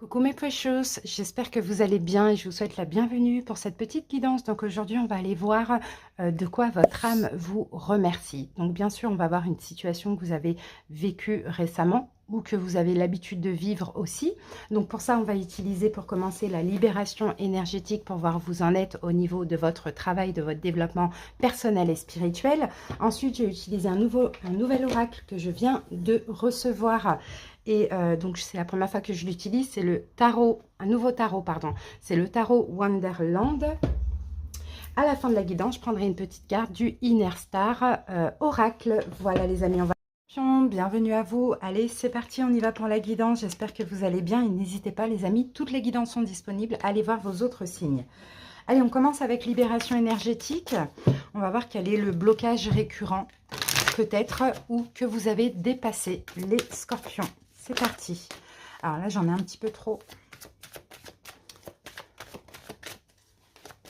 Coucou mes precious, j'espère que vous allez bien et je vous souhaite la bienvenue pour cette petite guidance. Donc aujourd'hui, on va aller voir de quoi votre âme vous remercie. Donc bien sûr, on va voir une situation que vous avez vécue récemment ou que vous avez l'habitude de vivre aussi. Donc pour ça, on va utiliser pour commencer la libération énergétique pour voir où vous en êtes au niveau de votre travail, de votre développement personnel et spirituel. Ensuite, j'ai utilisé un nouvel oracle que je viens de recevoir. Et donc, c'est la première fois que je l'utilise. C'est le tarot, un nouveau tarot, pardon. C'est le tarot Wonderland. À la fin de la guidance, je prendrai une petite carte du Inner Star Oracle. Voilà les amis, on va... Bienvenue à vous. Allez, c'est parti, on y va pour la guidance. J'espère que vous allez bien et n'hésitez pas les amis, toutes les guidances sont disponibles. Allez voir vos autres signes. Allez, on commence avec libération énergétique. On va voir quel est le blocage récurrent, peut-être, ou que vous avez dépassé, les scorpions. C'est parti. Alors là, j'en ai un petit peu trop.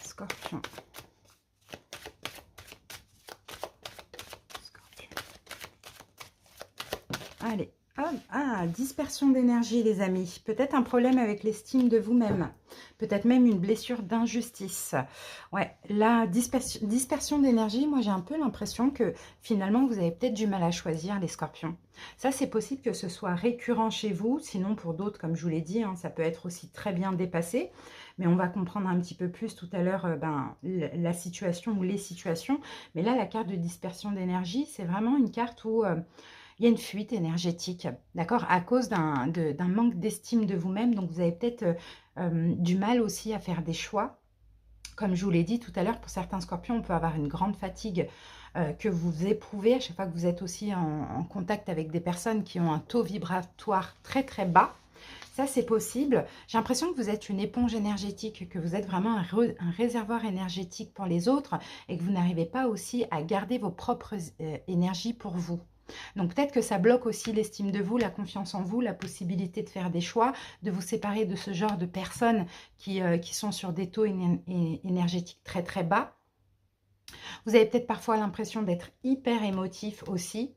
Scorpion. Scorpion. Allez. Dispersion d'énergie, les amis. Peut-être un problème avec l'estime de vous-même. Peut-être même une blessure d'injustice. Ouais, la dispersion d'énergie, moi j'ai un peu l'impression que finalement vous avez peut-être du mal à choisir les scorpions. Ça, c'est possible que ce soit récurrent chez vous. Sinon, pour d'autres, comme je vous l'ai dit, hein, ça peut être aussi très bien dépassé. Mais on va comprendre un petit peu plus tout à l'heure la situation ou les situations. Mais là, la carte de dispersion d'énergie, c'est vraiment une carte où... il y a une fuite énergétique, d'accord, à cause d'un manque d'estime de vous-même. Donc, vous avez peut-être du mal aussi à faire des choix. Comme je vous l'ai dit tout à l'heure, pour certains scorpions, on peut avoir une grande fatigue que vous éprouvez à chaque fois que vous êtes aussi en contact avec des personnes qui ont un taux vibratoire très très bas. Ça, c'est possible. J'ai l'impression que vous êtes une éponge énergétique, que vous êtes vraiment un réservoir énergétique pour les autres et que vous n'arrivez pas aussi à garder vos propres énergies pour vous. Donc peut-être que ça bloque aussi l'estime de vous, la confiance en vous, la possibilité de faire des choix, de vous séparer de ce genre de personnes qui sont sur des taux énergétiques très très bas. Vous avez peut-être parfois l'impression d'être hyper émotif aussi.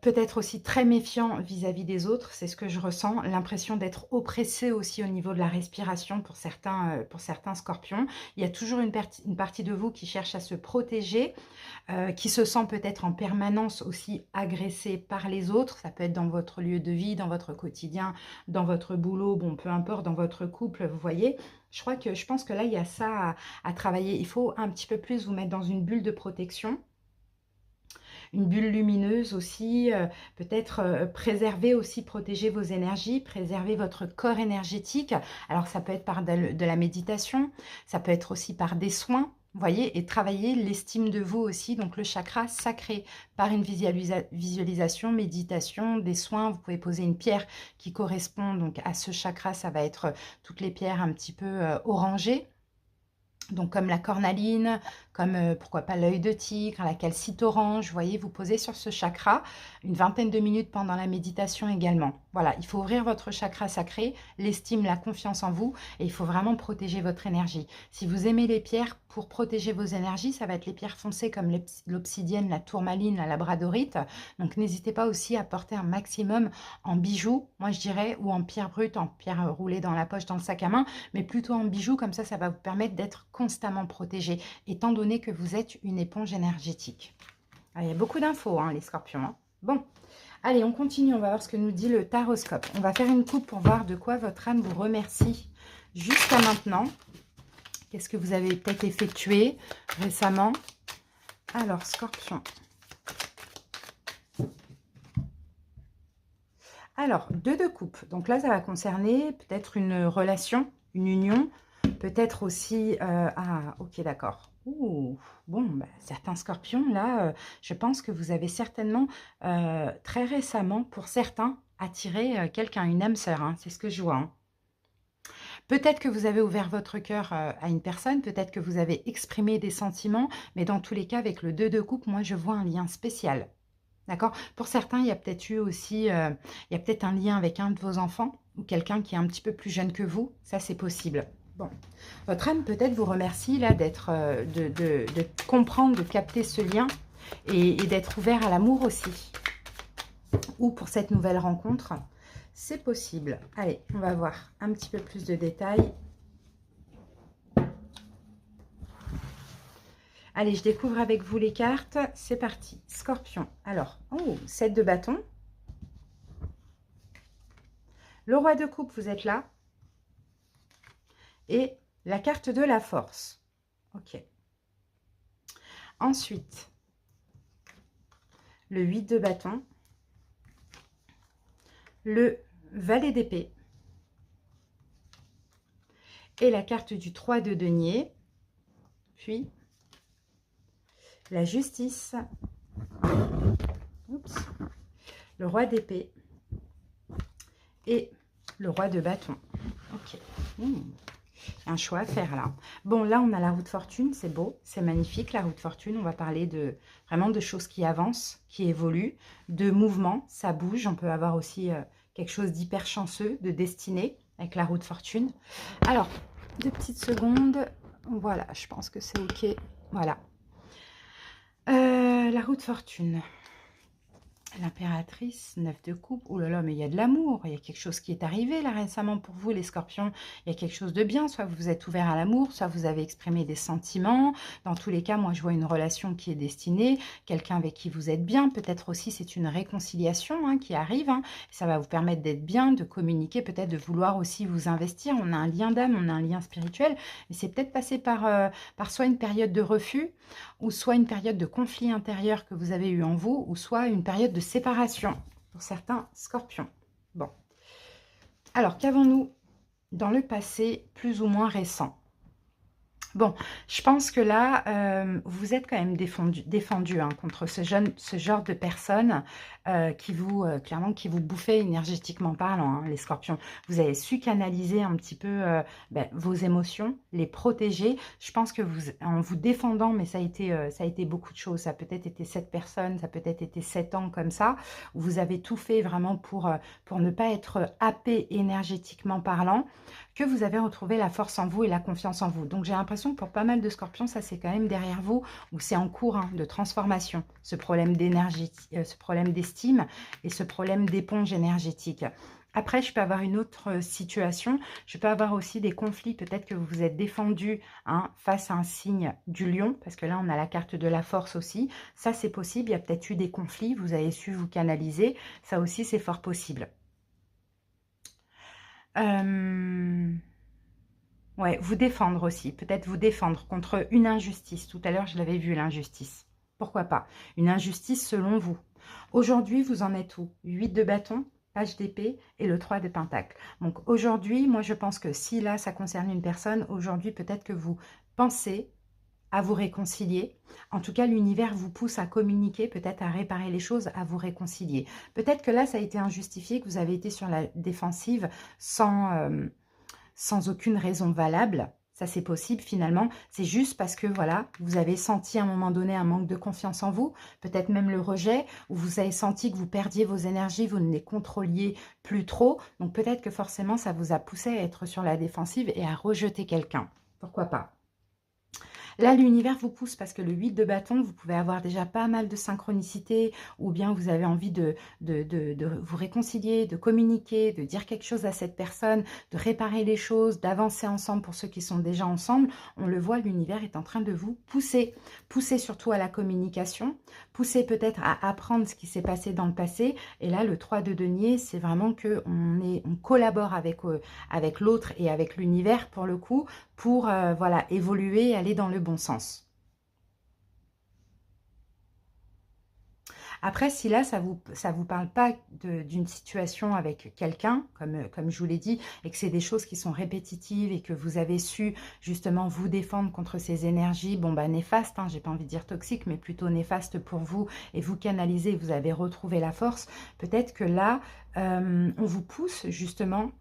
Peut-être aussi très méfiant vis-à-vis des autres, c'est ce que je ressens. L'impression d'être oppressé aussi au niveau de la respiration pour certains scorpions. Il y a toujours une partie de vous qui cherche à se protéger, qui se sent peut-être en permanence aussi agressé par les autres. Ça peut être dans votre lieu de vie, dans votre quotidien, dans votre boulot, bon, peu importe, dans votre couple, vous voyez. Je pense que là, il y a ça à travailler. Il faut un petit peu plus vous mettre dans une bulle de protection. Une bulle lumineuse aussi, peut-être préserver aussi, protéger vos énergies, préserver votre corps énergétique. Alors ça peut être par de la méditation, ça peut être aussi par des soins, vous voyez, et travailler l'estime de vous aussi, donc le chakra sacré, par une visualisation, méditation, des soins. Vous pouvez poser une pierre qui correspond donc à ce chakra, ça va être toutes les pierres un petit peu orangées. Donc comme la cornaline, comme pourquoi pas l'œil de tigre, la calcite orange, vous voyez, vous posez sur ce chakra une vingtaine de minutes pendant la méditation également. Voilà, il faut ouvrir votre chakra sacré, l'estime, la confiance en vous, et il faut vraiment protéger votre énergie. Si vous aimez les pierres, pour protéger vos énergies, ça va être les pierres foncées comme l'obsidienne, la tourmaline, la labradorite. Donc n'hésitez pas aussi à porter un maximum en bijoux, moi je dirais, ou en pierre brute, en pierre roulée dans la poche, dans le sac à main, mais plutôt en bijoux, comme ça va vous permettre d'être constamment protégé, étant donné que vous êtes une éponge énergétique. Alors, il y a beaucoup d'infos, hein, les scorpions. Hein. Bon, allez, on continue, on va voir ce que nous dit le taroscope. On va faire une coupe pour voir de quoi votre âme vous remercie jusqu'à maintenant. Qu'est-ce que vous avez peut-être effectué récemment? Alors, scorpion. Alors, 2 de coupe. Donc là, ça va concerner peut-être une relation, une union, peut-être aussi... ok, d'accord. Bon, certains scorpions, là, je pense que vous avez certainement, très récemment, pour certains, attiré quelqu'un, une âme sœur. Hein, c'est ce que je vois. Hein. Peut-être que vous avez ouvert votre cœur à une personne, peut-être que vous avez exprimé des sentiments, mais dans tous les cas, avec le 2 de coupe, moi, je vois un lien spécial. D'accord? Pour certains, il y a peut-être eu aussi, il y a peut-être un lien avec un de vos enfants ou quelqu'un qui est un petit peu plus jeune que vous. Ça, c'est possible. Bon, votre âme peut-être vous remercie là d'être, de comprendre, de capter ce lien et d'être ouvert à l'amour aussi. Ou pour cette nouvelle rencontre. c'est possible. Allez, on va voir un petit peu plus de détails. Allez, je découvre avec vous les cartes. C'est parti. Scorpion. Alors, oh, 7 de bâton. Le roi de coupe, vous êtes là. Et la carte de la force. Ok. Ensuite, le 8 de bâton. Le valet d'épée. Et la carte du 3 de denier. Puis, la justice. Oups. Le roi d'épée. Et le roi de bâton. Ok. Un choix à faire là. Bon, là, on a la roue de fortune. C'est beau, c'est magnifique, la roue de fortune. On va parler de vraiment de choses qui avancent, qui évoluent, de mouvement. Ça bouge. On peut avoir aussi quelque chose d'hyper chanceux, de destinée avec la roue de fortune. Alors, 2 petites secondes. Voilà, je pense que c'est OK. Voilà. La roue de fortune. L'impératrice, 9 de coupe. Oh là là, mais il y a de l'amour. Il y a quelque chose qui est arrivé là récemment pour vous, les scorpions. Il y a quelque chose de bien. Soit vous êtes ouvert à l'amour, soit vous avez exprimé des sentiments. Dans tous les cas, moi, je vois une relation qui est destinée. Quelqu'un avec qui vous êtes bien. Peut-être aussi, c'est une réconciliation hein, qui arrive. Hein. Ça va vous permettre d'être bien, de communiquer, peut-être de vouloir aussi vous investir. On a un lien d'âme, on a un lien spirituel. Mais c'est peut-être passé par soit une période de refus, ou soit une période de conflit intérieur que vous avez eu en vous, ou soit une période de séparation pour certains scorpions. Bon. Alors, qu'avons-nous dans le passé plus ou moins récent? Bon, je pense que là, vous êtes quand même défendu hein, contre ce genre de personnes qui vous, clairement, qui vous bouffaient énergétiquement parlant, hein, les scorpions. Vous avez su canaliser un petit peu vos émotions, les protéger. Je pense que vous, en vous défendant, mais ça a été beaucoup de choses. Ça a peut-être été 7 personnes, ça a peut-être été 7 ans comme ça, où vous avez tout fait vraiment pour ne pas être happé énergétiquement parlant, que vous avez retrouvé la force en vous et la confiance en vous. Donc j'ai l'impression que pour pas mal de scorpions, ça c'est quand même derrière vous, ou c'est en cours hein, de transformation, ce problème d'énergie, ce problème d'estime et ce problème d'éponge énergétique. Après, je peux avoir une autre situation, je peux avoir aussi des conflits, peut-être que vous vous êtes défendu hein, face à un signe du lion, parce que là on a la carte de la force aussi, ça c'est possible, il y a peut-être eu des conflits, vous avez su vous canaliser, ça aussi c'est fort possible. Ouais, vous défendre aussi, peut-être vous défendre contre une injustice. Tout à l'heure, je l'avais vu, l'injustice. Pourquoi pas? Une injustice selon vous. Aujourd'hui, vous en êtes où? 8 de bâton, page d'épée et le 3 de pentacle. Donc aujourd'hui, moi je pense que si là, ça concerne une personne, aujourd'hui, peut-être que vous pensez à vous réconcilier. En tout cas, l'univers vous pousse à communiquer, peut-être à réparer les choses, à vous réconcilier. Peut-être que là, ça a été injustifié, que vous avez été sur la défensive sans aucune raison valable. Ça, c'est possible finalement. C'est juste parce que, voilà, vous avez senti à un moment donné un manque de confiance en vous, peut-être même le rejet, ou vous avez senti que vous perdiez vos énergies, vous ne les contrôliez plus trop. Donc, peut-être que forcément, ça vous a poussé à être sur la défensive et à rejeter quelqu'un. Pourquoi pas? Là, l'univers vous pousse parce que le 8 de bâton, vous pouvez avoir déjà pas mal de synchronicité ou bien vous avez envie de vous réconcilier, de communiquer, de dire quelque chose à cette personne, de réparer les choses, d'avancer ensemble pour ceux qui sont déjà ensemble. On le voit, l'univers est en train de vous pousser. Pousser surtout à la communication, pousser peut-être à apprendre ce qui s'est passé dans le passé. Et là, le 3 de denier, c'est vraiment qu'on collabore avec l'autre et avec l'univers pour le coup, pour voilà, évoluer et aller dans le bon sens. Après, si là, ça vous parle pas d'une situation avec quelqu'un, comme je vous l'ai dit, et que c'est des choses qui sont répétitives et que vous avez su justement vous défendre contre ces énergies, bon bah néfastes, hein, j'ai pas envie de dire toxiques, mais plutôt néfastes pour vous, et vous canalisez, vous avez retrouvé la force, peut-être que là, on vous pousse justement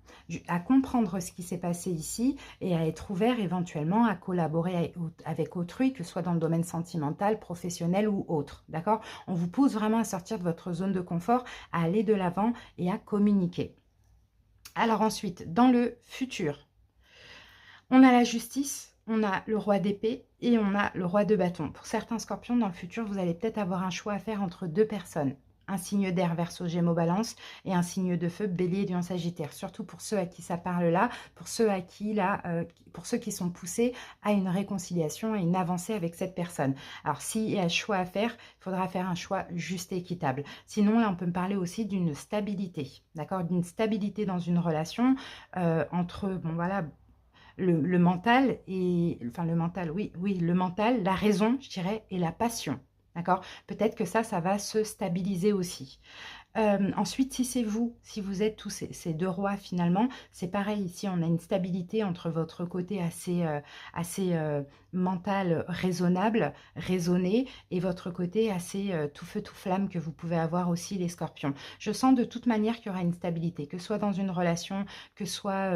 à comprendre ce qui s'est passé ici et à être ouvert éventuellement à collaborer avec autrui, que ce soit dans le domaine sentimental, professionnel ou autre, d'accord? On vous pousse vraiment à sortir de votre zone de confort, à aller de l'avant et à communiquer. Alors ensuite, dans le futur, on a la justice, on a le roi d'épée et on a le roi de bâton. Pour certains scorpions, dans le futur, vous allez peut-être avoir un choix à faire entre deux personnes. un signe d'air Verseau, Gémeaux, Balance et un signe de feu Bélier, Lion, Sagittaire. Surtout pour ceux à qui ça parle là, pour ceux à qui là, pour ceux qui sont poussés à une réconciliation, à une avancée avec cette personne. Alors s'il y a un choix à faire, il faudra faire un choix juste et équitable. Sinon là, on peut me parler aussi d'une stabilité, d'accord, d'une stabilité dans une relation entre, bon voilà, le mental et, enfin le mental, oui, oui, le mental, la raison, je dirais, et la passion. D'accord? Peut-être que ça va se stabiliser aussi. Ensuite, si c'est vous, si vous êtes tous ces 2 rois finalement, c'est pareil ici, on a une stabilité entre votre côté assez mental, raisonnable, raisonné et votre côté assez, tout feu tout flamme que vous pouvez avoir aussi les scorpions. Je sens de toute manière qu'il y aura une stabilité, que ce soit dans une relation, que ce soit,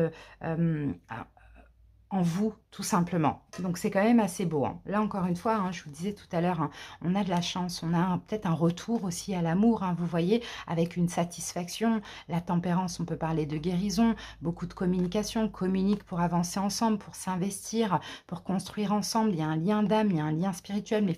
en vous, tout simplement. Donc, c'est quand même assez beau, hein. Là, encore une fois, hein, je vous disais tout à l'heure, hein, on a de la chance, on a peut-être un retour aussi à l'amour, hein, vous voyez, avec une satisfaction. La tempérance, on peut parler de guérison, beaucoup de communication, communique pour avancer ensemble, pour s'investir, pour construire ensemble. Il y a un lien d'âme, il y a un lien spirituel, mais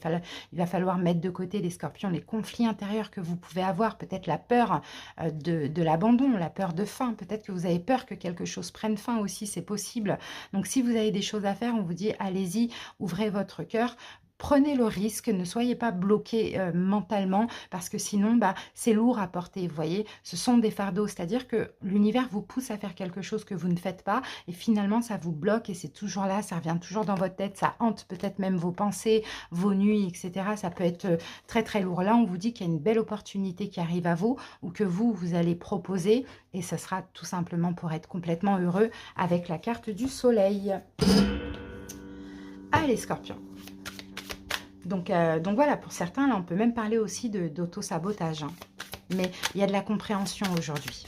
il va falloir mettre de côté, les scorpions, les conflits intérieurs que vous pouvez avoir, peut-être la peur de l'abandon, la peur de fin, peut-être que vous avez peur que quelque chose prenne fin aussi, c'est possible. Donc, si vous avez des choses à faire, on vous dit allez-y, ouvrez votre cœur. Prenez le risque, ne soyez pas bloqué mentalement parce que sinon, bah, c'est lourd à porter, vous voyez. Ce sont des fardeaux, c'est-à-dire que l'univers vous pousse à faire quelque chose que vous ne faites pas et finalement, ça vous bloque et c'est toujours là, ça revient toujours dans votre tête, ça hante peut-être même vos pensées, vos nuits, etc. Ça peut être très, très lourd. Là, on vous dit qu'il y a une belle opportunité qui arrive à vous ou que vous allez proposer et ce sera tout simplement pour être complètement heureux avec la carte du soleil. Allez, scorpion. Donc voilà, pour certains, là, on peut même parler aussi d'auto-sabotage. Hein. Mais il y a de la compréhension aujourd'hui.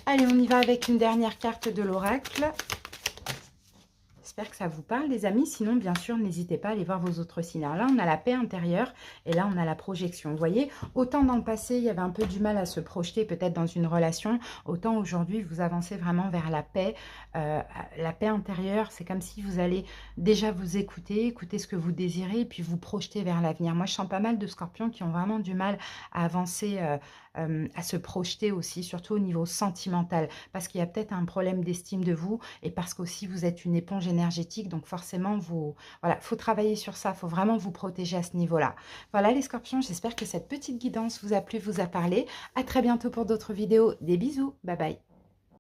Allez, on y va avec une dernière carte de l'oracle. J'espère que ça vous parle, les amis. Sinon, bien sûr, n'hésitez pas à aller voir vos autres signes. Alors là, on a la paix intérieure et là, on a la projection. Vous voyez, autant dans le passé, il y avait un peu du mal à se projeter peut-être dans une relation, autant aujourd'hui, vous avancez vraiment vers la paix. La paix intérieure, c'est comme si vous allez déjà vous écouter ce que vous désirez et puis vous projeter vers l'avenir. Moi, je sens pas mal de scorpions qui ont vraiment du mal à avancer, à se projeter aussi, surtout au niveau sentimental, parce qu'il y a peut-être un problème d'estime de vous et parce qu'aussi vous êtes une éponge énergétique, donc forcément, voilà, faut travailler sur ça, faut vraiment vous protéger à ce niveau-là. Voilà les scorpions, j'espère que cette petite guidance vous a plu, vous a parlé. À très bientôt pour d'autres vidéos. Des bisous, bye bye.